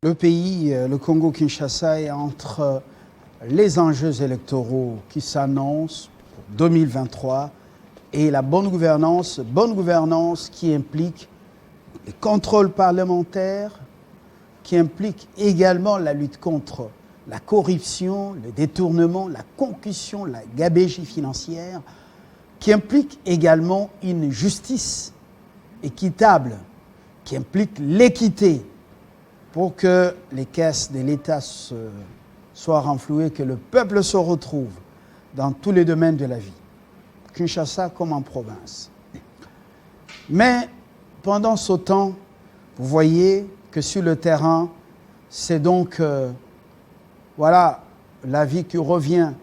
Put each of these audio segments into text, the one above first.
Le pays, le Congo-Kinshasa, est entre les enjeux électoraux qui s'annoncent pour 2023 et la bonne gouvernance qui implique les contrôles parlementaires, qui implique également la lutte contre la corruption, le détournement, la concussion, la gabegie financière, qui implique également une justice équitable, qui implique l'équité, pour que les caisses de l'État soient renflouées, que le peuple se retrouve dans tous les domaines de la vie, Kinshasa comme en province. Mais pendant ce temps, vous voyez que sur le terrain, c'est donc voilà, la vie qui revient.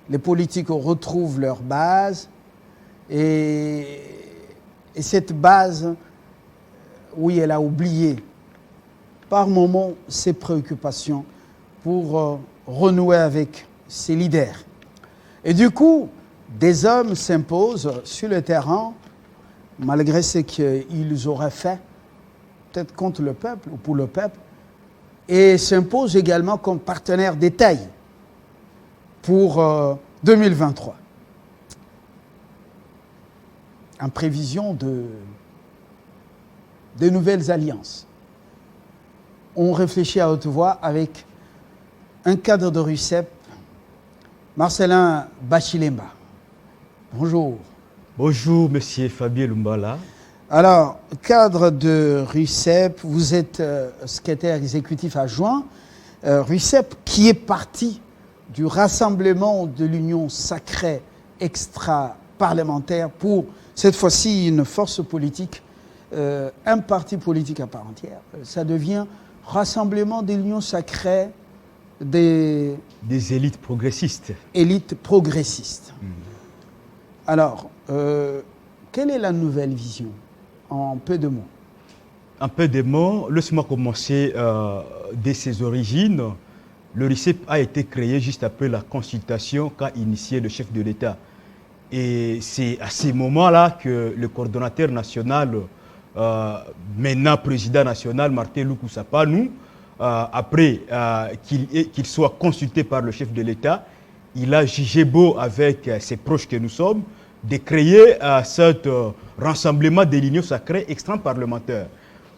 Les politiques retrouvent leur base et cette base, oui, elle a oublié par moments ses préoccupations pour renouer avec ses leaders. Et du coup, des hommes s'imposent sur le terrain, malgré ce qu'ils auraient fait, peut-être contre le peuple ou pour le peuple, et s'imposent également comme partenaires d'étail pour 2023. En prévision de nouvelles alliances. On réfléchit à haute voix avec un cadre de RUCEP, Marcelin Bachilemba. Bonjour. Bonjour, monsieur Fabien Lumbala. Alors, cadre de RUCEP, vous êtes secrétaire exécutif adjoint. RUCEP qui est parti du rassemblement de l'Union sacrée extra-parlementaire pour, cette fois-ci, une force politique, un parti politique à part entière. Ça devient rassemblement de l'Union sacrée des élites progressistes. Élites progressistes. Alors, quelle est la nouvelle vision, en peu de mots? En peu de mots, laisse-moi commencer dès ses origines. Le RUCEP a été créé juste après la consultation qu'a initié le chef de l'État. Et c'est à ce moment-là que le coordonnateur national, maintenant président national, Martin Lukusapanu, après qu'il soit consulté par le chef de l'État, il a jugé beau avec ses proches que nous sommes de créer ce rassemblement des l'Union sacrée extra-parlementaire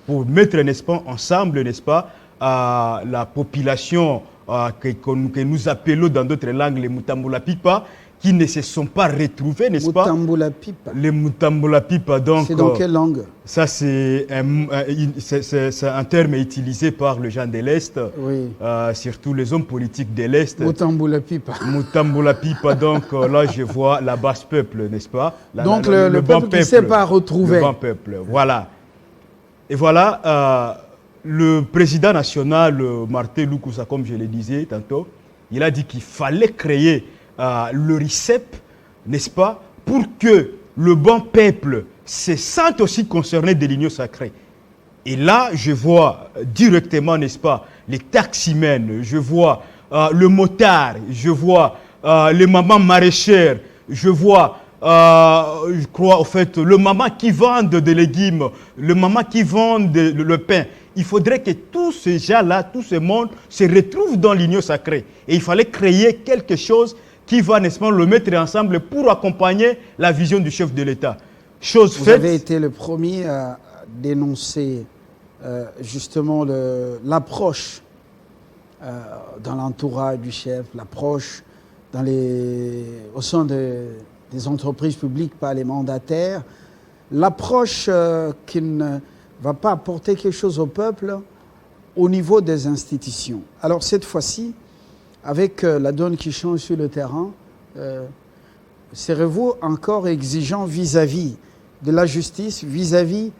pour mettre, n'est-ce pas, ensemble, n'est-ce pas, la population que nous appelons dans d'autres langues les Mutambula Pipa, qui ne se sont pas retrouvés, n'est-ce pas? Mutambula Pipa. Les Mutambula Pipa, donc. C'est dans quelle langue? Ça, c'est un terme utilisé par les gens de l'Est, oui. Surtout les hommes politiques de l'Est. Mutambula Pipa. Mutambula Pipa, donc là, je vois la basse peuple, n'est-ce pas? Donc le peuple qui ne s'est pas retrouvé. Le bon peuple, voilà. Et voilà, le président national, Martin Lukusa, comme je le disais tantôt, il a dit qu'il fallait créer le RUCEP, n'est-ce pas, pour que le bon peuple se sente aussi concerné de l'Union sacrée. Et là, je vois directement, n'est-ce pas, les taximens, je vois le motard, je vois les mamans maraîchères, je vois, je crois, au fait, le maman qui vendent des légumes, le maman qui vendent le pain. Il faudrait que tous ces gens-là, tout ce monde se retrouve dans l'Union sacrée. Et il fallait créer quelque chose qui va, n'est-ce pas, le mettre ensemble pour accompagner la vision du chef de l'État. Chose faite. Vous avez été le premier à dénoncer justement l'approche dans l'entourage du chef, l'approche au sein des entreprises publiques par les mandataires, l'approche qui ne va pas apporter quelque chose au peuple au niveau des institutions. Alors cette fois-ci, avec la donne qui change sur le terrain, serez-vous encore exigeant vis-à-vis de la justice, vis-à-vis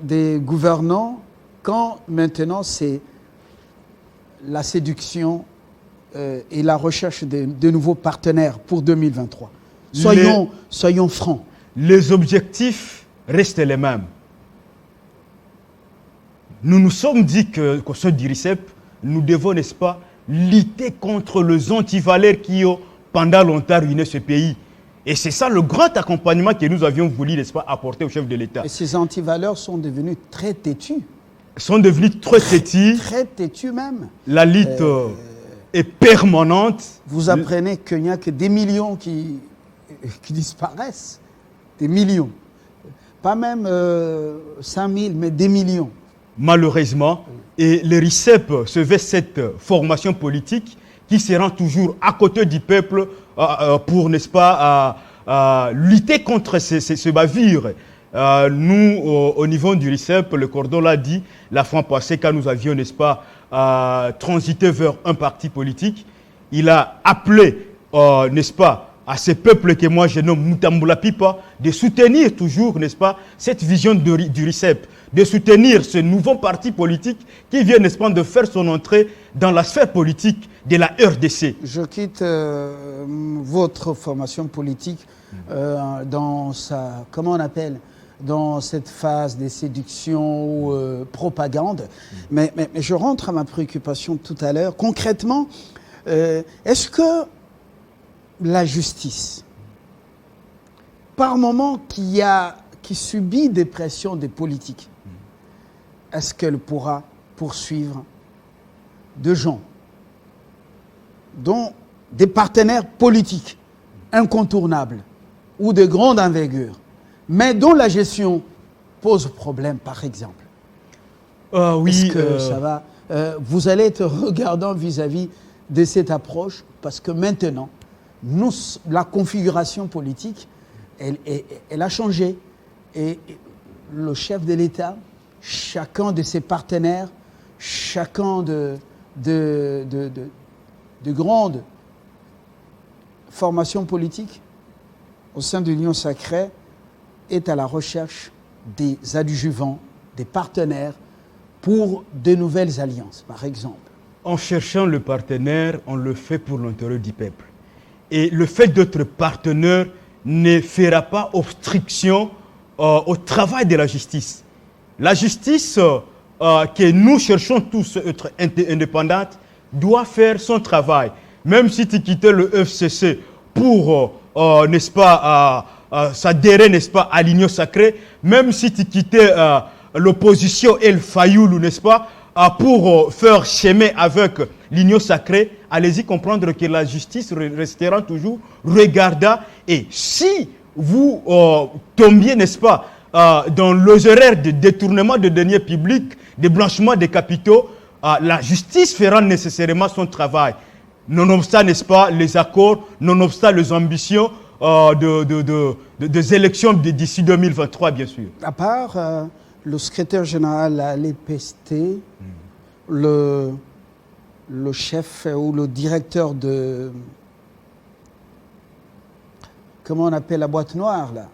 des gouvernants, quand maintenant c'est la séduction et la recherche de nouveaux partenaires pour 2023? Soyons francs. Les objectifs restent les mêmes. Nous nous sommes dit qu'au sein du RUCEP, nous devons, n'est-ce pas, lutter contre les antivaleurs qui ont pendant longtemps ruiné ce pays. Et c'est ça le grand accompagnement que nous avions voulu, n'est-ce pas, apporter au chef de l'État. Et ces antivaleurs sont devenues très têtues. sont devenus très têtus. Très têtus même. La lutte est permanente. Vous apprenez qu'il n'y a que des millions qui disparaissent. Des millions. Pas même 5 000, mais des millions. Malheureusement. Et le RICEP se veut cette formation politique qui se rend toujours à côté du peuple pour, n'est-ce pas, lutter contre ces bavures. Nous, au niveau du RICEP, le cordon l'a dit, la fois passée, quand nous avions, n'est-ce pas, transité vers un parti politique, il a appelé, n'est-ce pas, à ces peuples que moi je nomme Mutambula Pipa, de soutenir toujours, n'est-ce pas, cette vision du RICEP, de soutenir ce nouveau parti politique qui vient, n'est-ce pas, de faire son entrée dans la sphère politique de la RDC. Je quitte votre formation politique dans sa, comment on appelle, dans cette phase de séduction ou propagande. Mais je rentre à ma préoccupation tout à l'heure. Concrètement, est-ce que la justice, par moment qui subit des pressions des politiques, est-ce qu'elle pourra poursuivre de gens dont des partenaires politiques incontournables ou de grande envergure, mais dont la gestion pose problème, par exemple? Oui. Est-ce que ça va vous allez être regardant vis-à-vis de cette approche, parce que maintenant, la configuration politique, elle a changé. Et le chef de l'État, chacun de ses partenaires, chacun de grandes formations politiques au sein de l'Union sacrée est à la recherche des adjuvants, des partenaires pour de nouvelles alliances, par exemple. En cherchant le partenaire, on le fait pour l'intérêt du peuple. Et le fait d'être partenaire ne fera pas obstruction au travail de la justice. La justice que nous cherchons tous à être indépendante doit faire son travail. Même si tu quittais le FCC pour, n'est-ce pas, s'adhérer, n'est-ce pas, à l'Union sacrée, même si tu quittais l'opposition El Fayoulou, n'est-ce pas, pour faire chemin avec l'Union sacrée, allez-y comprendre que la justice restera toujours regardant. Et si vous tombiez, n'est-ce pas, dans les erreurs de détournement de deniers publics, de blanchiment des capitaux, la justice fera nécessairement son travail. Nonobstant, n'est-ce pas, les accords, nonobstant les ambitions des élections d'ici 2023, bien sûr. À part le secrétaire général à l'EPST, le chef ou le directeur de... Comment on appelle la boîte noire, là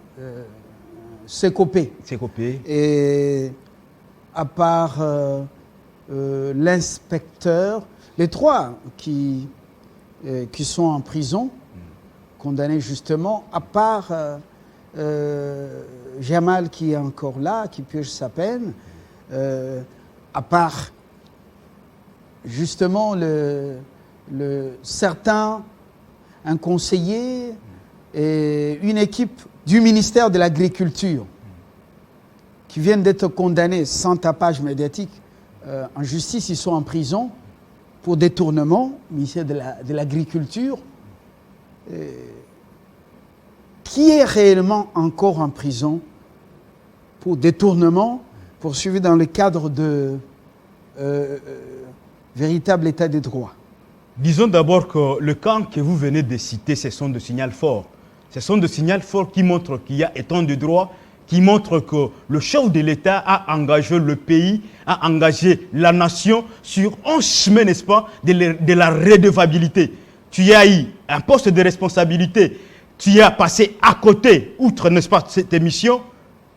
Sécopé. Sécopé. Et à part l'inspecteur, les trois qui sont en prison, condamnés justement, à part Jamal qui est encore là, qui purge sa peine, à part justement un conseiller et une équipe du ministère de l'Agriculture qui viennent d'être condamnés sans tapage médiatique en justice, ils sont en prison pour détournement, ministère de l'Agriculture. Qui est réellement encore en prison pour détournement poursuivi dans le cadre de véritable état de droit? Disons d'abord que le camp que vous venez de citer, ce sont des signaux forts. Ce sont des signaux forts qui montrent qu'il y a état de droit, qui montrent que le chef de l'État a engagé le pays, a engagé la nation sur un chemin, n'est-ce pas, de la redevabilité. Tu as eu un poste de responsabilité, tu as passé à côté, outre, n'est-ce pas, cette émission.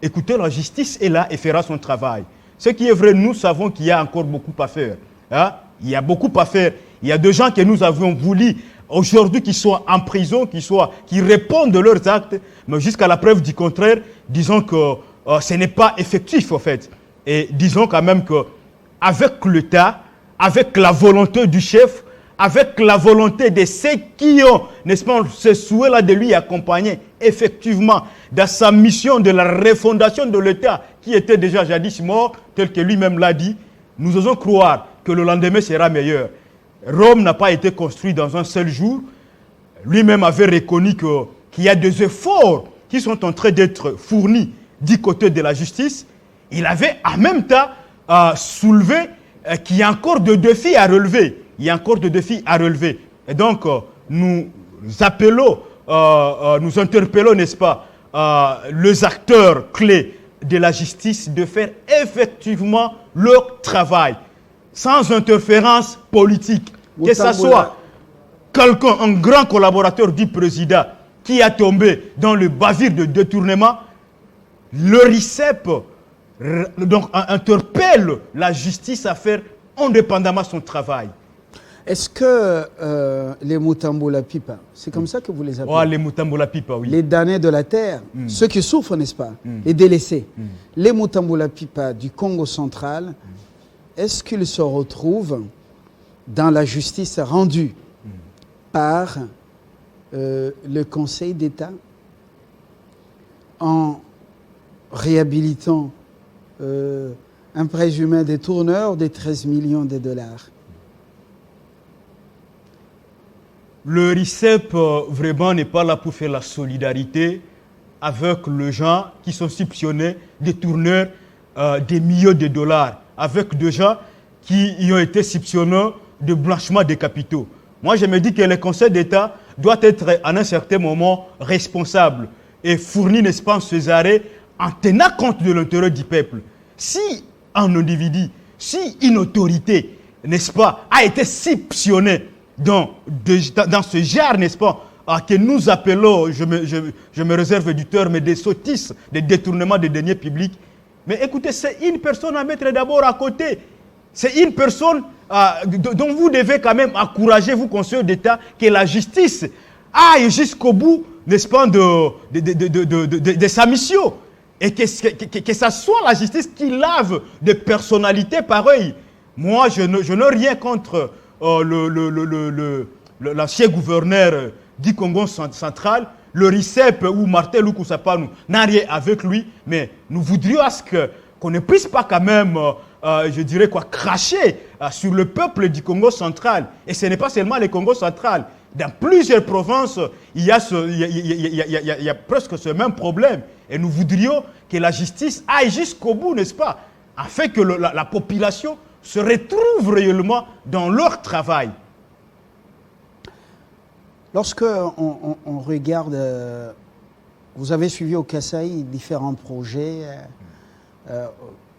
Écoutez, la justice est là et fera son travail. Ce qui est vrai, nous savons qu'il y a encore beaucoup à faire. Hein? Il y a beaucoup à faire. Il y a des gens que nous avions voulu aujourd'hui qui soient en prison, qui répondent de leurs actes, mais jusqu'à la preuve du contraire, disons que ce n'est pas effectif, en fait. Et disons quand même qu'avec l'État, avec la volonté du chef, avec la volonté de ceux qui ont, n'est-ce pas, ce souhait-là de lui accompagner effectivement dans sa mission de la refondation de l'État qui était déjà jadis mort, tel que lui-même l'a dit, nous osons croire que le lendemain sera meilleur. Rome n'a pas été construit dans un seul jour. Lui-même avait reconnu qu'il y a des efforts qui sont en train d'être fournis du côté de la justice. Il avait en même temps soulevé qu'il y a encore des défis à relever. Il y a encore des défis à relever. Et donc, nous appelons, nous interpellons, n'est-ce pas, les acteurs clés de la justice de faire effectivement leur travail, sans interférence politique. Que ce soit quelqu'un, un grand collaborateur du président qui a tombé dans le bavure de détournement, le RICEP donc, interpelle la justice à faire indépendamment son travail. Est-ce que les Mutambola Pipa, c'est comme ça que vous les appelez? Oh, les Mutambola Pipa, oui. Les damnés de la terre, ceux qui souffrent, n'est-ce pas? Les délaissés. Les Mutambola Pipa du Congo central, est-ce qu'ils se retrouvent dans la justice rendue par le Conseil d'État en réhabilitant un présumé détourneur de 13 millions de dollars? Le RICEP, vraiment, n'est pas là pour faire la solidarité avec les gens qui sont soupçonnés détourneurs des millions de dollars, avec des gens qui y ont été soupçonnés de blanchiment des capitaux. Moi, je me dis que le Conseil d'État doit être, à un certain moment, responsable et fournir, n'est-ce pas, ses arrêts en tenant compte de l'intérêt du peuple. Si un individu, si une autorité, n'est-ce pas, a été soupçonné dans ce genre, n'est-ce pas, que nous appelons, je me réserve du terme, des sottises, des détournements des deniers publics. Mais écoutez, c'est une personne à mettre d'abord à côté. C'est une personne dont vous devez quand même encourager, vous, conseillers d'État, que la justice aille jusqu'au bout, n'est-ce pas, de sa mission. Et que ça soit la justice qui lave des personnalités pareilles. Moi, je n'ai rien contre l'ancien gouverneur du Congo central, le RICEP ou Martin Lukusapanu n'a rien avec lui, mais nous voudrions qu'on ne puisse pas quand même, je dirais quoi, cracher sur le peuple du Congo central. Et ce n'est pas seulement le Congo central. Dans plusieurs provinces, il y a presque ce même problème. Et nous voudrions que la justice aille jusqu'au bout, n'est-ce pas, afin que la population se retrouvent réellement dans leur travail. Lorsque on regarde, vous avez suivi au Kasaï différents projets,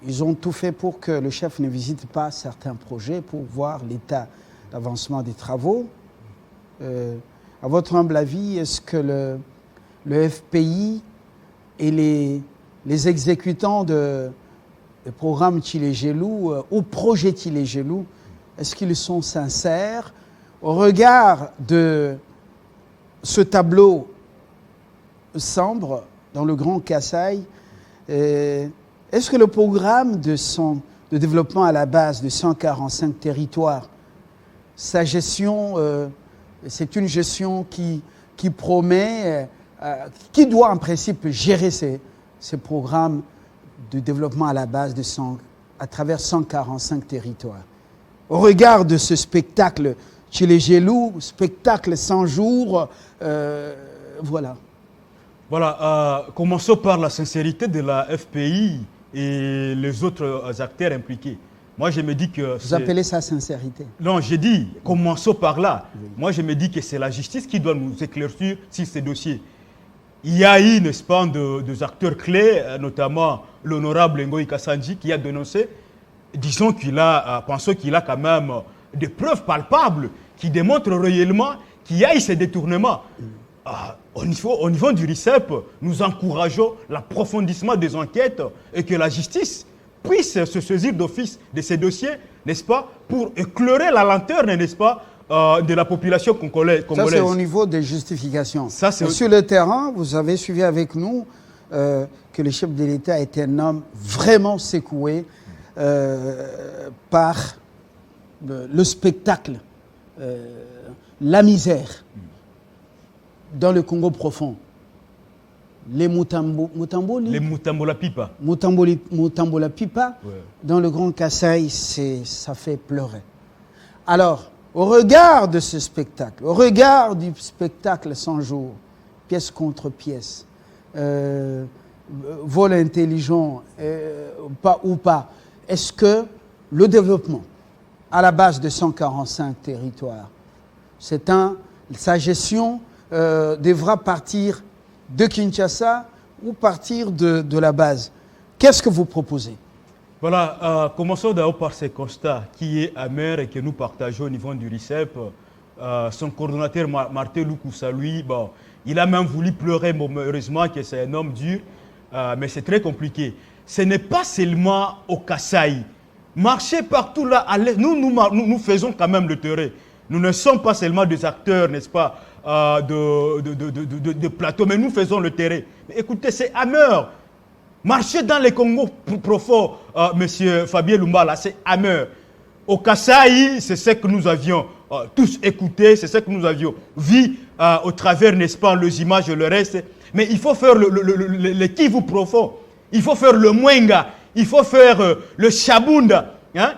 ils ont tout fait pour que le chef ne visite pas certains projets pour voir l'état d'avancement des travaux. À votre humble avis, est-ce que le FPI et les exécutants de programme Tchilégelou ou projet Tchilégelou, est-ce qu'ils sont sincères au regard de ce tableau sombre dans le Grand Kasaï? Est-ce que le programme de développement à la base de 145 territoires, sa gestion, c'est une gestion qui promet, qui doit en principe gérer ces programmes de développement à la base à travers 145 territoires. Au regard de ce spectacle Tchilégelou, spectacle 100 jours, voilà. Voilà, commençons par la sincérité de la FPI et les autres acteurs impliqués. Moi, je me dis que... Vous appelez ça sincérité? Non, j'ai dit, commençons par là. Oui. Moi, je me dis que c'est la justice qui doit nous éclaircir sur ces dossiers. Il y a eu, n'est-ce pas, des acteurs clés, notamment l'honorable Ngoï Kassanji, qui a dénoncé, disons pensons qu'il a quand même des preuves palpables qui démontrent réellement qu'il y a eu ces détournements. Au niveau du RICEP, nous encourageons l'approfondissement des enquêtes et que la justice puisse se saisir d'office de ces dossiers, n'est-ce pas, pour éclairer la lanterne, n'est-ce pas, de la population congolaise. Ça, c'est au niveau des justifications. Sur le terrain, vous avez suivi avec nous que le chef de l'État est un homme vraiment secoué par le spectacle la misère dans le Congo profond. Les Les Mutambola Pipa. Mutambola Pipa, Ouais. dans le Grand Kasaï, ça fait pleurer. Alors, au regard de ce spectacle, au regard du spectacle 100 jours, pièce contre pièce, vol intelligent ou pas, est-ce que le développement, à la base de 145 territoires, sa gestion devra partir de Kinshasa ou partir de la base? Qu'est-ce que vous proposez? Voilà, commençons d'abord par ce constat qui est amer et que nous partageons au niveau du RICEP. Son coordonnateur Martin Loukoussa, lui, bon, il a même voulu pleurer, bon, heureusement que c'est un homme dur, mais c'est très compliqué. Ce n'est pas seulement au Kasaï. Marcher partout là, nous faisons quand même le terrain. Nous ne sommes pas seulement des acteurs, n'est-ce pas, de plateau, mais nous faisons le terrain. Mais écoutez, c'est amer. Marcher dans les Congos profonds, monsieur Fabien Lumbala, c'est amer. Au Kasaï, c'est ce que nous avions tous écouté, c'est ce que nous avions vu au travers, n'est-ce pas, les images et le reste. Mais il faut faire le Kivu profond. Il faut faire le Mwenga. Il faut faire le Chabunda. Hein?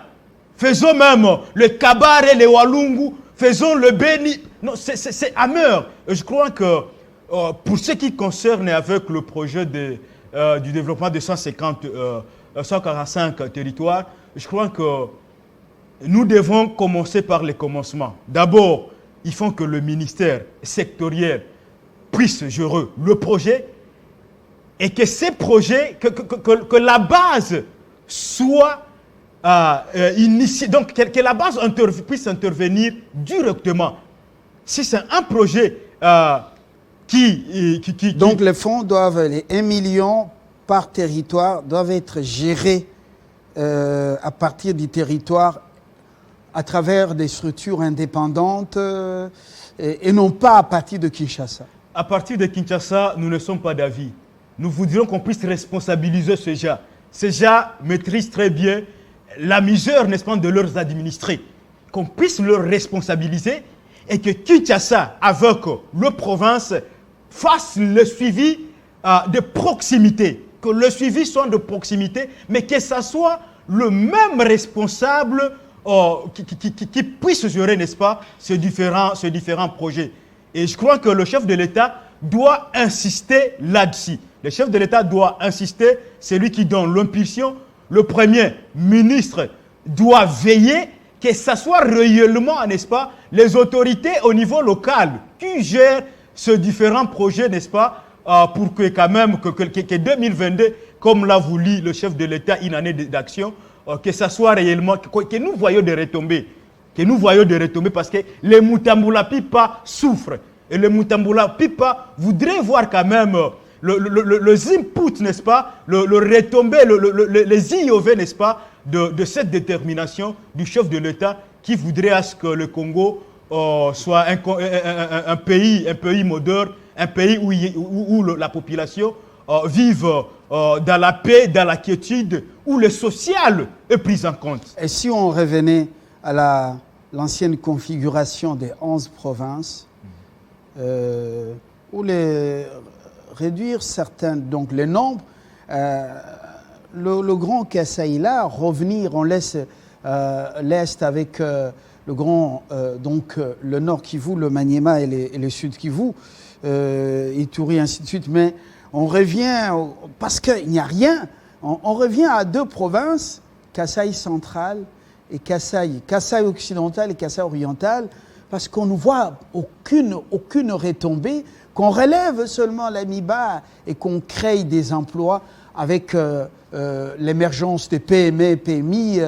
Faisons même le Kabare, le Walungu. Faisons le Beni. Non, c'est amer. Je crois que pour ce qui concerne avec le projet du développement de 145 territoires, je crois que nous devons commencer par les commencements. D'abord, il faut que le ministère sectoriel puisse gérer le projet et que ces projets, que la base soit initiée, donc que la base puisse intervenir directement. Si c'est un projet Donc les fonds doivent, les 1 million par territoire, doivent être gérés à partir du territoire à travers des structures indépendantes et non pas à partir de Kinshasa. À partir de Kinshasa, nous ne sommes pas d'avis. Nous voudrions qu'on puisse responsabiliser ces gens. Ces gens maîtrisent très bien la misère, n'est-ce pas, de leurs administrés. Qu'on puisse leur responsabiliser et que Kinshasa, avec le province, fasse le suivi de proximité. Que le suivi soit de proximité, mais que ce soit le même responsable qui puisse gérer, n'est-ce pas, ces différents projets. Et je crois que le chef de l'État doit insister là-dessus. Le chef de l'État doit insister, c'est lui qui donne l'impulsion. Le Premier ministre doit veiller que ce soit réellement, n'est-ce pas, les autorités au niveau local qui gèrent ces différents projets, n'est-ce pas, pour que quand même, que 2022, comme l'a voulu le chef de l'État, une année d'action, que ça soit réellement, que nous voyons des retombées. Que nous voyons des retombées parce que les Mutambola Pipa souffrent. Et les Mutambola Pipa voudraient voir quand même les inputs, n'est-ce pas, le retombé, les IOV, n'est-ce pas, de cette détermination du chef de l'État qui voudrait à ce que le Congo soit un pays moderne, un pays où la population vive dans la paix, dans la quiétude, où le social est pris en compte. Et si on revenait à l'ancienne configuration des 11 provinces, où réduire certains, donc les nombres, le grand Kasaï là, revenir, on laisse l'Est avec le grand, donc le Nord Kivu, le Maniema et le Sud Kivu, Ituri, ainsi de suite, mais on revient, parce qu'il n'y a rien, on revient à 2 provinces, Kasaï central et Kasaï occidental et Kasaï oriental, parce qu'on ne voit aucune retombée, qu'on relève seulement l'AMIBA et qu'on crée des emplois avec l'émergence des PME, PMI,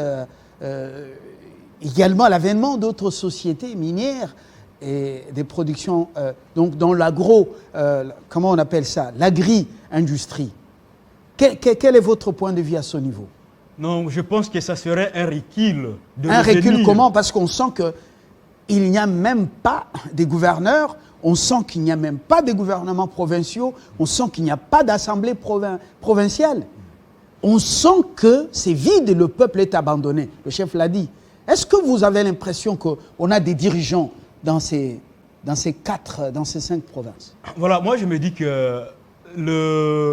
également l'avènement d'autres sociétés minières et des productions, donc dans l'agro, comment on appelle ça, l'agri-industrie. Quel est votre point de vue à ce niveau? Non, je pense que ça serait un recul. Un recul comment? Parce qu'on sent qu'il n'y a même pas des gouverneurs, on sent qu'il n'y a même pas de gouvernements provinciaux, on sent qu'il n'y a pas d'assemblée provinciale. On sent que c'est vide, le peuple est abandonné. Le chef l'a dit. Est-ce que vous avez l'impression qu'on a des dirigeants dans ces 5 provinces? Voilà, moi je me dis que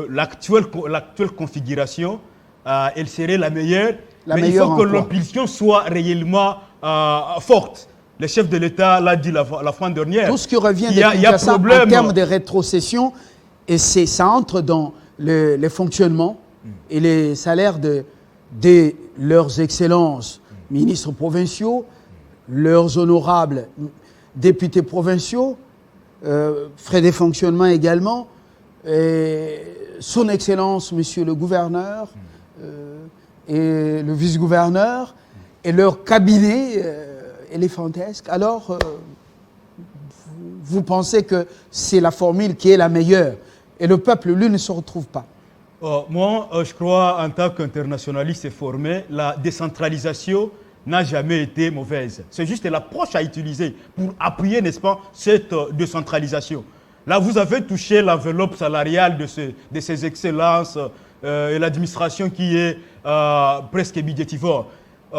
l'actuelle configuration, elle serait la meilleure, mais il faut que l'impulsion soit réellement forte. Le chef de l'État l'a dit la fois dernière. Tout ce qui revient de Kinshasa en termes de rétrocession, et ça entre dans les fonctionnements et les salaires de leurs excellences ministres provinciaux, leurs honorables députés provinciaux, frais de fonctionnement également, et son excellence, monsieur le gouverneur et le vice-gouverneur, et leur cabinet éléphantesque. Alors, vous pensez que c'est la formule qui est la meilleure, et le peuple, lui, ne se retrouve pas? Moi, je crois, en tant qu'internationaliste formé, la décentralisation n'a jamais été mauvaise. C'est juste l'approche à utiliser pour appuyer, n'est-ce pas, cette décentralisation. Là, vous avez touché l'enveloppe salariale de ces excellences et l'administration qui est presque budgétivore.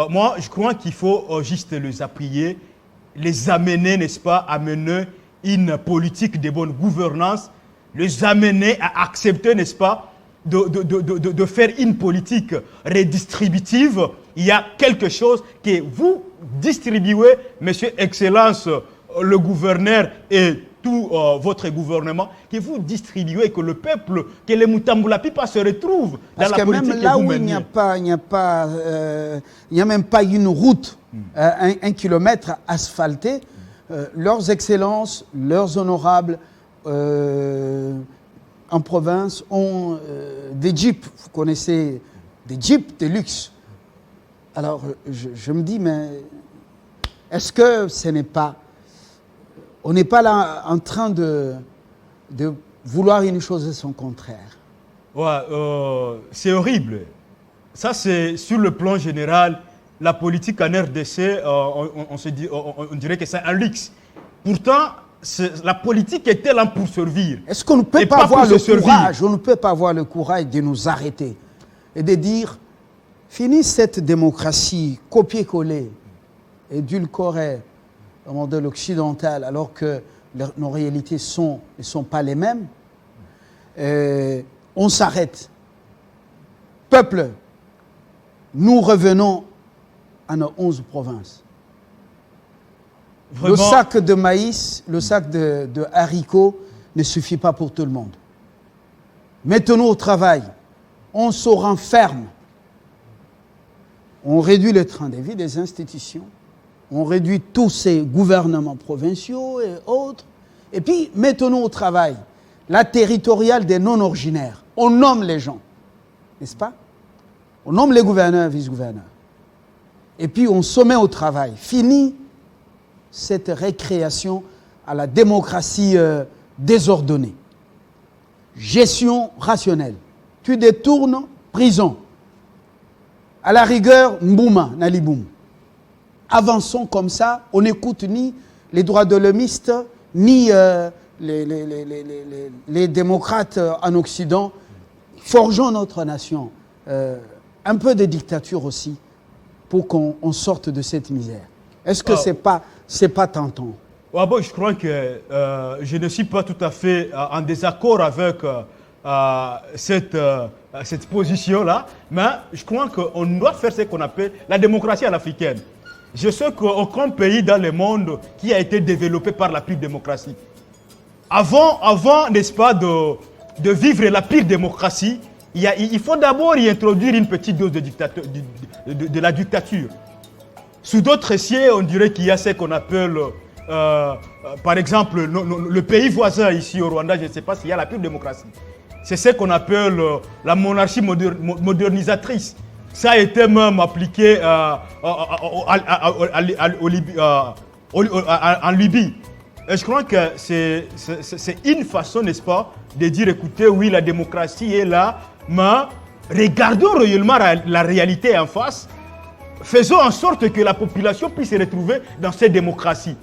Moi, je crois qu'il faut juste les appuyer, les amener, n'est-ce pas, à mener une politique de bonne gouvernance, les amener à accepter, n'est-ce pas, de faire une politique redistributive. Il y a quelque chose que vous distribuez, Monsieur Excellence, le gouverneur et tout votre gouvernement, que vous distribuez, que le peuple, que les Mutambula Pipa se retrouvent dans la politique que vous menez. Parce que même là où il n'y a même pas une route, 1 kilomètre asphaltée, leurs excellences, leurs honorables, en province, ont des jeeps. Vous connaissez des jeeps de luxe. Alors, je me dis, mais est-ce que ce n'est pas... On n'est pas là en train de vouloir une chose et son contraire? Ouais, c'est horrible. Ça, c'est sur le plan général. La politique en RDC, on dirait que c'est un luxe. Pourtant, la politique était là pour servir. Est-ce qu'on ne peut pas avoir le courage, on ne peut pas avoir le courage de nous arrêter et de dire, fini cette démocratie copier-coller, édulcorée au modèle occidental, alors que nos réalités ne sont pas les mêmes. On s'arrête. Peuple, nous revenons à nos 11 provinces. Vraiment? Le sac de maïs, le sac de haricots ne suffit pas pour tout le monde. Mettons-nous au travail. On se renferme. On réduit le train de vie des institutions. On réduit tous ces gouvernements provinciaux et autres. Et puis, mettons-nous au travail. La territoriale des non-originaires. On nomme les gens. N'est-ce pas? On nomme les gouverneurs, vice-gouverneurs. Et puis, on se met au travail. Fini cette récréation à la démocratie désordonnée. Gestion rationnelle. Tu détournes, prison. À la rigueur, Mbouma, Naliboum. Avançons comme ça, on n'écoute ni les droits de l'hommiste, ni les démocrates en Occident. Forgeons notre nation. Un peu de dictature aussi, pour qu'on sorte de cette misère. Est-ce que c'est pas tentant? Ouais, bon, je crois que je ne suis pas tout à fait en désaccord avec cette position-là, mais je crois qu'on doit faire ce qu'on appelle la démocratie à l'africaine. Je sais qu'aucun pays dans le monde qui a été développé par la pure démocratie. Avant n'est-ce pas, de vivre la pire démocratie, il faut d'abord y introduire une petite dose de la dictature. Sous d'autres cieux, on dirait qu'il y a ce qu'on appelle, par exemple, le pays voisin ici au Rwanda, je ne sais pas s'il y a la pure démocratie. C'est ce qu'on appelle la monarchie modernisatrice. Ça a été même appliqué en Libye. Et je crois que c'est une façon, n'est-ce pas, de dire, écoutez, oui, la démocratie est là, mais regardons réellement la réalité en face. Faisons en sorte que la population puisse se retrouver dans cette démocratie.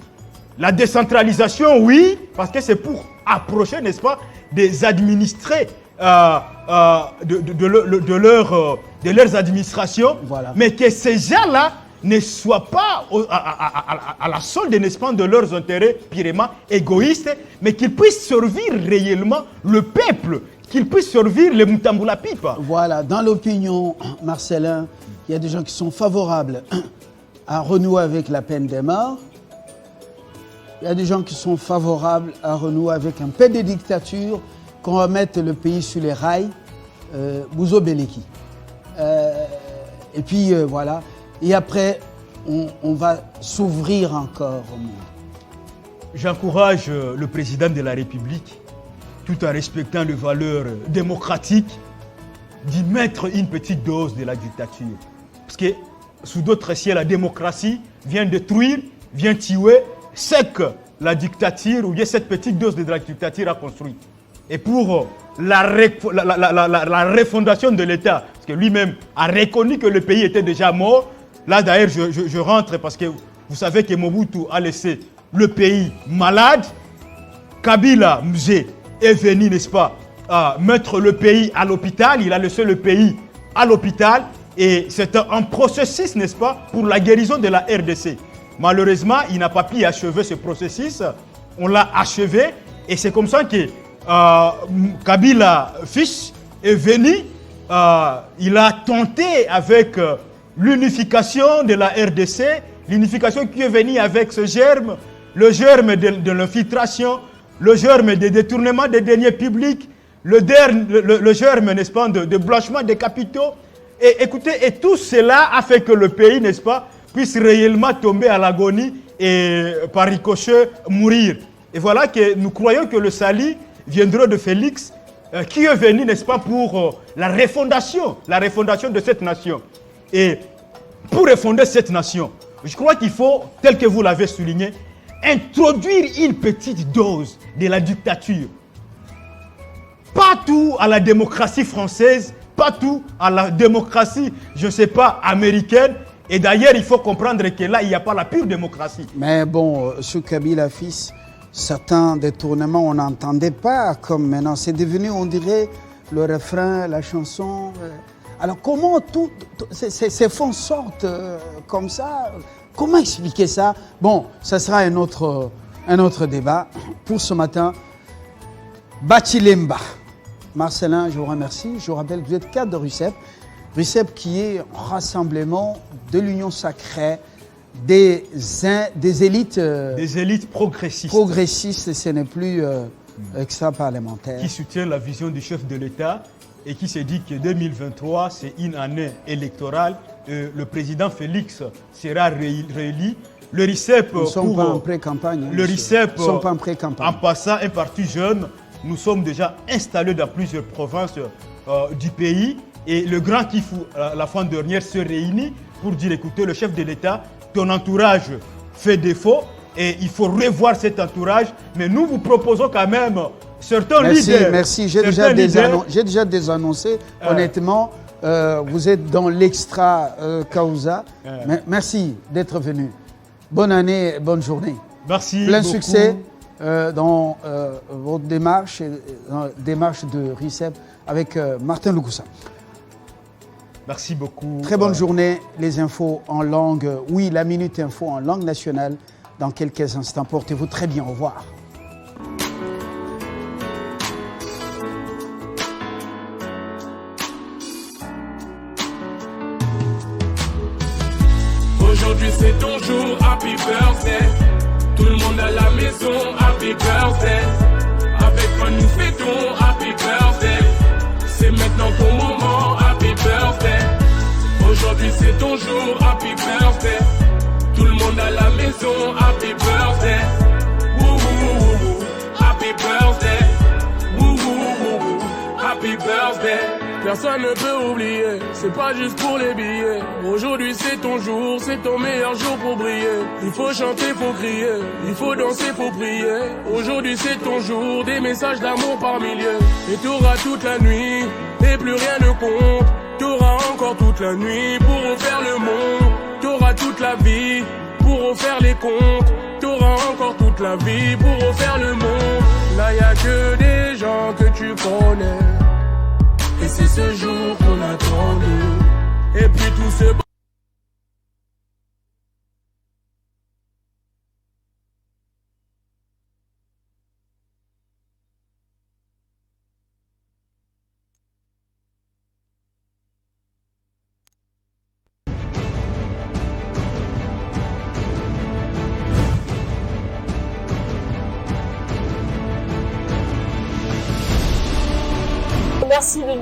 La décentralisation, oui, parce que c'est pour approcher, n'est-ce pas, des administrés de leurs administrations, voilà. Mais que ces gens-là ne soient pas à la solde, n'est-ce pas, de leurs intérêts purement égoïstes, mais qu'ils puissent servir réellement le peuple, qu'ils puissent servir les Mutambula Pipa. Voilà, dans l'opinion, Marcelin, il y a des gens qui sont favorables à renouer avec la peine de mort. Il y a des gens qui sont favorables à renouer avec un peu de dictature, qu'on remette le pays sur les rails, Bouzo Beleki. Et puis voilà. Et après, on va s'ouvrir encore au monde. J'encourage le président de la République, tout en respectant les valeurs démocratiques, d'y mettre une petite dose de la dictature. Parce que sous d'autres cieux, la démocratie vient détruire, vient tuer ce que la dictature, ou bien cette petite dose de la dictature a construit. Et pour la refondation de l'État, parce que lui-même a reconnu que le pays était déjà mort. Là d'ailleurs je rentre parce que vous savez que Mobutu a laissé le pays malade. Kabila Mzee est venu, n'est-ce pas, mettre le pays à l'hôpital. Il a laissé le pays à l'hôpital et c'est un processus, n'est-ce pas, pour la guérison de la RDC. Malheureusement, il n'a pas pu achever ce processus. On l'a achevé et c'est comme ça que Kabila fils est venu. Il a tenté avec l'unification de la RDC, l'unification qui est venue avec ce germe, le germe de l'infiltration, le germe des détournements des deniers publics, le germe, n'est-ce pas, de blanchiment des capitaux. Et écoutez, et tout cela a fait que le pays, n'est-ce pas, puisse réellement tomber à l'agonie et par ricochet mourir. Et voilà que nous croyons que le salut viendra de Félix, qui est venu, n'est-ce pas, pour la refondation de cette nation. Et pour refonder cette nation, je crois qu'il faut, tel que vous l'avez souligné, introduire une petite dose de la dictature. Pas tout à la démocratie française, pas tout à la démocratie, je ne sais pas, américaine. Et d'ailleurs, il faut comprendre que là, il n'y a pas la pure démocratie. Mais bon, sous Kabila fils, certains détournements, on n'entendait pas comme maintenant. C'est devenu, on dirait, le refrain, la chanson. Alors comment ces fonds sortent comme ça? Comment expliquer ça? Bon, ça sera un autre débat. Pour ce matin, Bachilemba. Marcelin, je vous remercie. Je vous rappelle que vous êtes cadre de RUCEP. RUCEP qui est un rassemblement de l'Union sacrée des élites... des élites progressistes. Progressistes, ce n'est plus extra-parlementaire. Qui soutient la vision du chef de l'État et qui se dit que 2023, c'est une année électorale. Le président Félix sera réélu. Le RICEP... Nous ne sommes pas en pré-campagne. Le RICEP, nous ne sommes pas en pré-campagne. En passant, un parti jeune, nous sommes déjà installés dans plusieurs provinces du pays. Et le grand Kifu, la fin dernière, se réunit pour dire, écoutez, le chef de l'État, ton entourage fait défaut et il faut revoir cet entourage. Mais nous vous proposons quand même certains leaders. Merci, j'ai déjà désannoncé. Honnêtement, vous êtes dans l'extra causa. Merci d'être venu. Bonne année, bonne journée. Merci. Plein beaucoup. succès dans votre démarche, dans la démarche de RICEP avec Martin Lukusa. Merci beaucoup. Très bonne journée. Les infos en langue, oui, la Minute Info en langue nationale dans quelques instants. Portez-vous très bien. Au revoir. Aujourd'hui c'est ton jour, happy birthday. Tout le monde à la maison, happy birthday. Avec moi nous fêtons, happy birthday. C'est maintenant ton moment, happy birthday. Aujourd'hui c'est ton jour, happy birthday. Tout le monde à la maison, happy birthday. Woo woo woo woo, happy birthday. Woo woo woo woo, happy birthday. Personne ne peut oublier, c'est pas juste pour les billets. Aujourd'hui c'est ton jour, c'est ton meilleur jour pour briller. Il faut chanter, faut crier, il faut danser, faut prier. Aujourd'hui c'est ton jour, des messages d'amour par milliers. Et t'auras toute la nuit, et plus rien ne compte. T'auras encore toute la nuit pour refaire le monde. T'auras toute la vie pour refaire les comptes. T'auras encore toute la vie pour refaire le monde. Là y'a que des gens que tu connais. Et c'est ce jour qu'on attendait. Et puis tout ce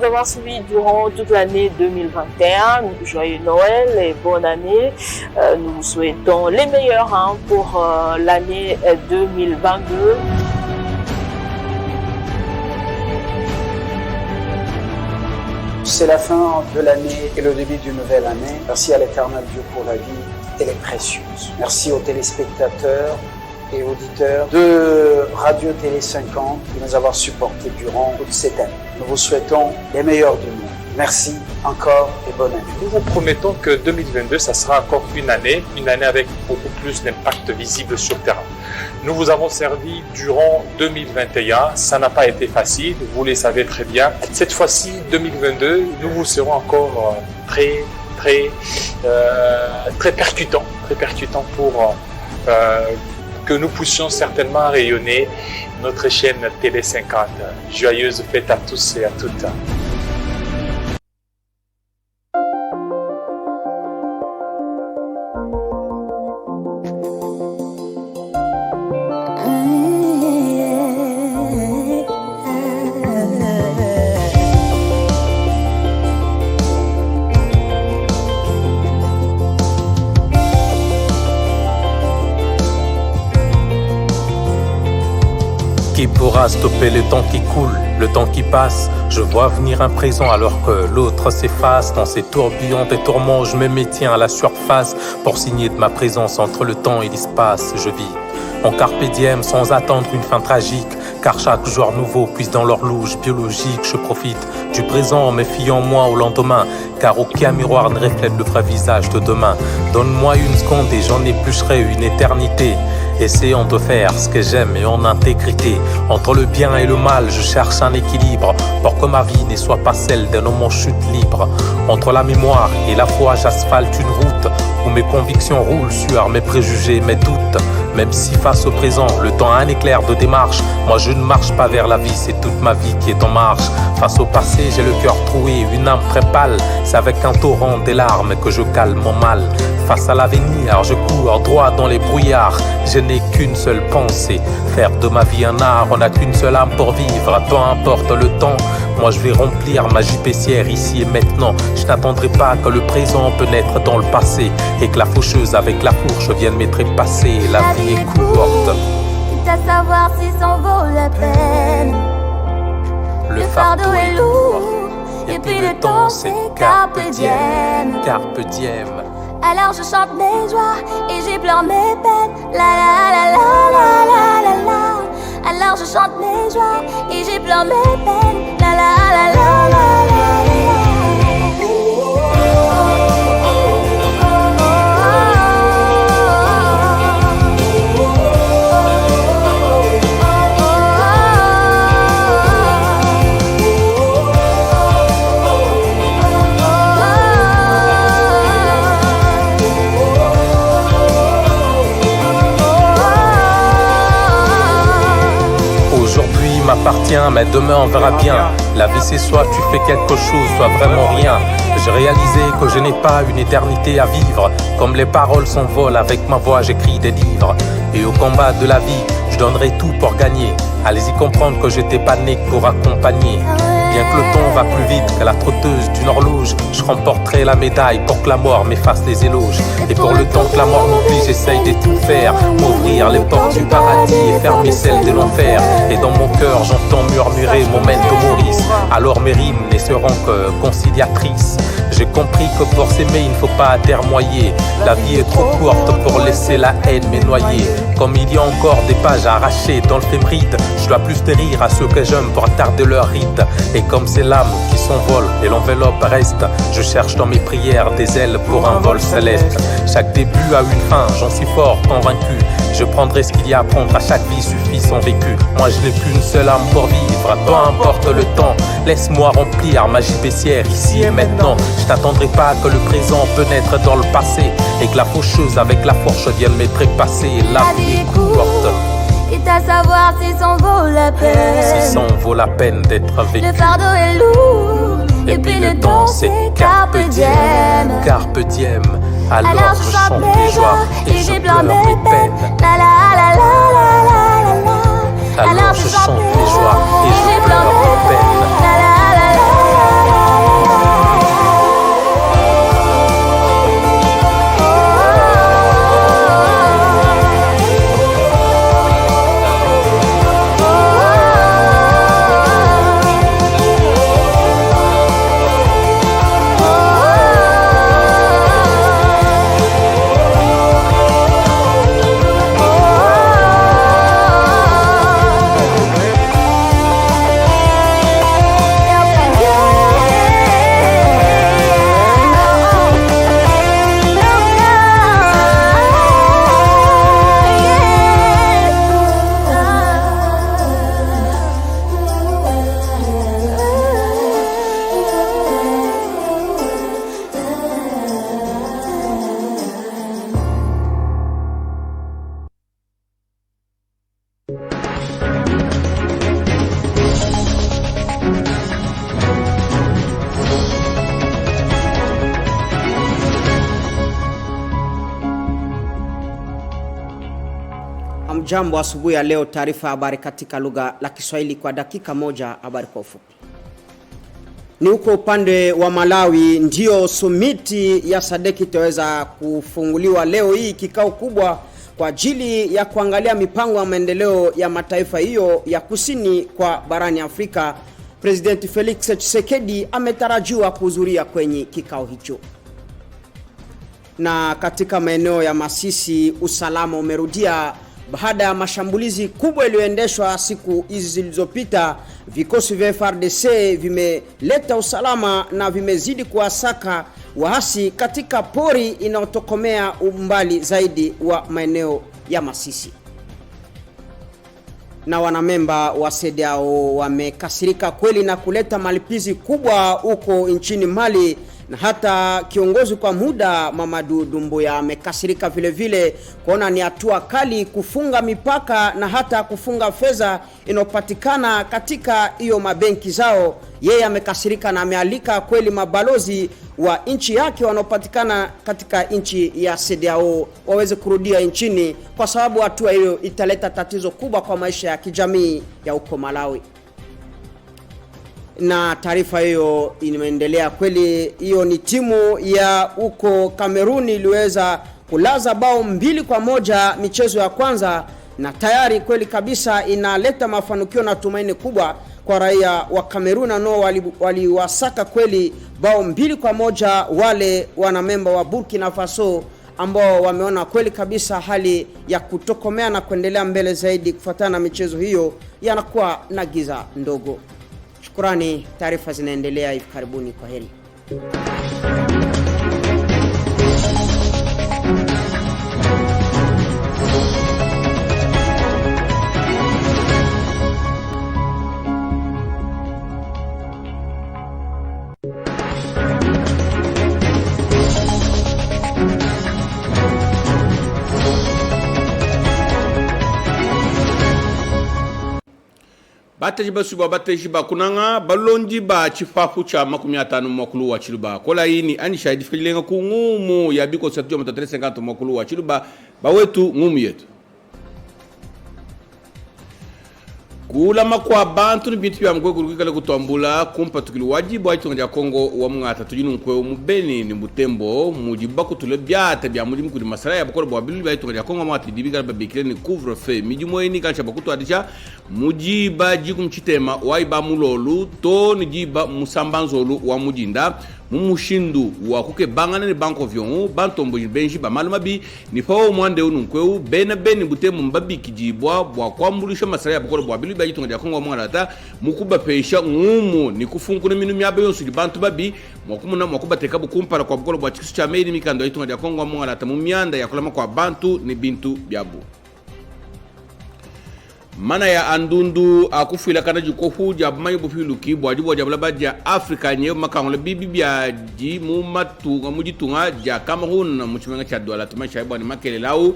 nous avoir suivis durant toute l'année 2021. Joyeux Noël et bonne année. Nous vous souhaitons les meilleurs pour l'année 2022. C'est la fin de l'année et le début d'une nouvelle année. Merci à l'Éternel Dieu pour la vie, elle est précieuse. Merci aux téléspectateurs et auditeurs de Radio Télé 50 de nous avoir supportés durant toute cette année. Nous vous souhaitons les meilleurs du monde. Merci encore et bonne année. Nous vous promettons que 2022, ça sera encore une année avec beaucoup plus d'impact visible sur le terrain. Nous vous avons servi durant 2021, ça n'a pas été facile, vous le savez très bien. Cette fois-ci, 2022, nous vous serons encore très percutant pour que nous puissions certainement rayonner notre chaîne Télé 50. Joyeuse fête à tous et à toutes. Qui pourra stopper le temps qui coule, le temps qui passe? Je vois venir un présent alors que l'autre s'efface. Dans ces tourbillons et tourments, je me maintiens à la surface pour signer de ma présence entre le temps et l'espace. Je vis en carpe diem sans attendre une fin tragique, car chaque jour nouveau puise dans l'horloge biologique. Je profite du présent en me fiant moi au lendemain, car aucun miroir ne reflète le vrai visage de demain. Donne-moi une seconde et j'en éplucherai une éternité. Essayons de faire ce que j'aime et en intégrité. Entre le bien et le mal, je cherche un équilibre pour que ma vie ne soit pas celle d'un homme en chute libre. Entre la mémoire et la foi, j'asphalte une route où mes convictions roulent sur mes préjugés, mes doutes. Même si face au présent, le temps a un éclair de démarche, moi je ne marche pas vers la vie, c'est toute ma vie qui est en marche. Face au passé, j'ai le cœur troué, une âme très pâle. C'est avec un torrent des larmes que je calme mon mal. Face à l'avenir, je cours droit dans les brouillards. Je n'ai qu'une seule pensée, faire de ma vie un art. On n'a qu'une seule âme pour vivre, peu importe le temps. Moi je vais remplir ma jupaissière ici et maintenant. Je n'attendrai pas que le présent peut naître dans le passé et que la faucheuse avec la fourche vienne me trépasser. La vie est courte, quitte à savoir si ça en vaut la peine. Le fardeau est lourd, et puis le temps c'est carpe diem. Carpe diem. Alors je chante mes joies et j'épleure mes peines. La la la la la la la la. Alors je chante mes joies et j'épleure mes peines. La la la la la la la. M'appartient, mais demain on verra bien. La vie c'est soit tu fais quelque chose, soit vraiment rien. J'ai réalisé que je n'ai pas une éternité à vivre. Comme les paroles s'envolent, avec ma voix j'écris des livres. Et au combat de la vie, je donnerai tout pour gagner. Allez-y comprendre que j'étais pas né pour accompagner. Bien que le temps va plus vite que la trotteuse d'une horloge, je remporterai la médaille pour que la mort m'efface les éloges. Et pour le temps que la mort m'oublie, j'essaye de tout faire, m'ouvrir les portes du paradis et fermer celles de l'enfer. Et dans mon cœur, j'entends murmurer Memento Mori. Alors mes rimes ne seront que conciliatrices. J'ai compris que pour s'aimer, il ne faut pas atermoyer. La vie est trop courte pour laisser la haine me noyer. Comme il y a encore des pages arrachées dans le fébride, je dois plus de rire à ceux que j'aime pour tarder leur rite. Et comme c'est l'âme qui s'envole et l'enveloppe reste, je cherche dans mes prières des ailes pour un vol céleste. Chaque début a une fin, j'en suis fort convaincu. Je prendrai ce qu'il y a à prendre, à chaque vie suffit son vécu. Moi je n'ai qu'une seule âme pour vivre, peu importe le temps. Laisse-moi remplir ma gibecière ici et maintenant. Je n'attendrai pas que le présent peut naître dans le passé et que la faucheuse avec la fourche vienne me trépasser. La vie est courte, quitte à savoir si ça en vaut la peine. si ça en vaut la peine d'être vécu. Le fardeau est lourd, et puis le temps c'est carpe diem. Carpe diem. Alors je chante mes joies et je pleure mes peines. La la la la la la la. Alors je chante mes joies et je pleure mes peines. La la la la la. Amjambo asubuhi ya leo, taarifa ya habari katika lugha la Kiswahili kwa dakika moja. Habari kwa ufupi. Ni huko upande wa Malawi ndio sumiti ya SADC itaweza kufunguliwa leo hii, kikao kubwa kwa ajili ya kuangalia mipango ya maendeleo ya mataifa hiyo ya kusini kwa barani Afrika. President Felix Tshisekedi ametarajiwa kuhudhuria kwenye kikao hicho. Na katika maeneo ya Masisi usalama umerudia baada ya mashambulizi kubwa iliyoendeshwa siku hizi zilizopita. Vikosi vya FARDC vimeleta usalama na vimezidi kuwasaka waasi katika pori inayotokomea umbali zaidi wa maeneo ya Masisi. Na wanamemba wa CEDEAO wamekasirika kweli na kuleta malipizi kubwa huko nchini Mali, na hata kiongozi kwa muda Mamadou Doumbouya amekasirika vile vile kuona ni hatua kali kufunga mipaka na hata kufunga fedha inopatikana katika hiyo mabenki zao. Yeye amekasirika na amealika kweli mabalozi wa nchi yake wanaopatikana katika nchi ya CEDEAO waweze kurudia nchini, kwa sababu hatua hiyo italeta tatizo kubwa kwa maisha ya kijamii ya huko Malawi. Na taarifa hiyo inaendelea kweli. Hiyo ni timu ya huko Kameruni iliweza kulaza bao 2-1 michezo ya kwanza, na tayari kweli kabisa inaleta mafanikio na tumaini kubwa kwa raia wa Kameruni, nao waliwasaka kweli bao 2-1 wale wanamemba wa Burkina Faso, ambao wameona kweli kabisa hali ya kutokomea na kuendelea mbele zaidi kufuatana na michezo hiyo yanakuwa na giza ndogo. Shukrani, taarifa zinaendelea hivi karibuni. Kwa heri. Batejiba kunanga balonji ba chifafu cha 50 mwakulu wa Chiluba. Kola ini anisha idifikilenga ku ngumu ya biko satjo mata 350 mwakulu wa Chiluba bawetu ngumu yetu. Kula makwa bantu ni bintu ya mgwe kurukikale kutoambula kumpa tukili wajibu wa itonga ya Kongo wa mungata tujinu mkwe umubeni ni mutembo mujiba kutule biate bia mujimu kudi masara ya bakora bwa bilu bia itonga ya Kongo mwati dibika babikile ni couvre feu mijumo ini kansha bakutu adisha mujiba jiku mchitema waiba mulolu to ni jiba musambanzolu wa mujinda mumushindu wa kuke bangana ni banko vyon bantombo benji ba malumabi ni fawo mwande ununkweu bena beni butemu mbabi kijibwa bwa kwambulisha masara ya bakora bwa bilu bia itonga ya Kongo mwanata mukuba peisha ngumu ni kufunkune minu miabe yonsu di bantu babi mwakuba tekabu kumpara kwa bakora bwa chikisu cha meidi mikando ya itonga ya Kongo mwanata mumianda ya kulama kwa bantu ni bintu biabu. Mana ya andundu akufuila kana jukofu jabu bufilu kibu wajibu wajabula ja Afrika nye makangole bibi bia ji mumatu mujitunga ja Cameroon na mchimenga cha Douala tumaisha ibu ni makele lau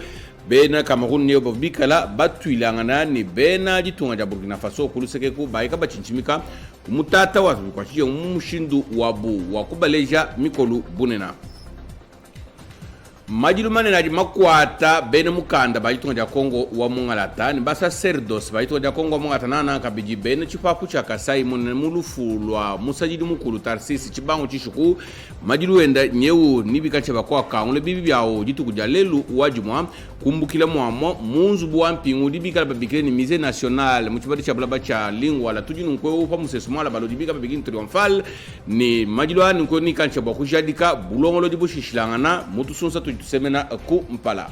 bena Cameroon nye bobikala batuilangana ni bena jitunga ja Burkina Faso kuluseke ku baika bachinchimika kumutata wa kwa chiyo mushindu wabu wakubaleja mikolu bunena. Majilumane na makwata bene mukanda bayitonga ja Kongo wa mungalata ni basa serdos bayitonga ja Kongo wa mungalata nana kabiji bene chipapu cha Kasai mulufulwa musajidi mukulu Tarsisi chibango chishuku majiluenda nyeu nibikache bakwa kaungle bibi byao jitu kujalelu wajumwa kumbukila mwamo munzu bwa mpingu dibikala babikile ni musée national muchibadi cha blaba cha lingwa la tujinu nkwe upa musesumala balo dibika babikini triomphal ni majilwani nkwe ni kanche bakwa kujadika bulongolo dibushishilangana mutu sunsa tusemena ku mpala.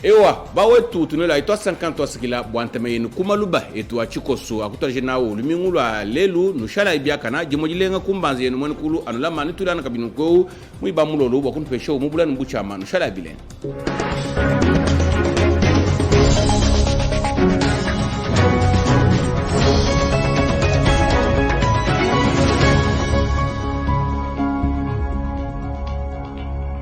Ewa bawetu tunela ito 50 sikila bwanteme yenu kumaluba etu achikoso akutaraje nawo lumingulwa lelu nushala ibiakana jimojilenga kumbanze yenu mwene kulu anulama nitulana kabinu ko muiba mulolo bakunpesho mubulani mbuchama nushala bilen.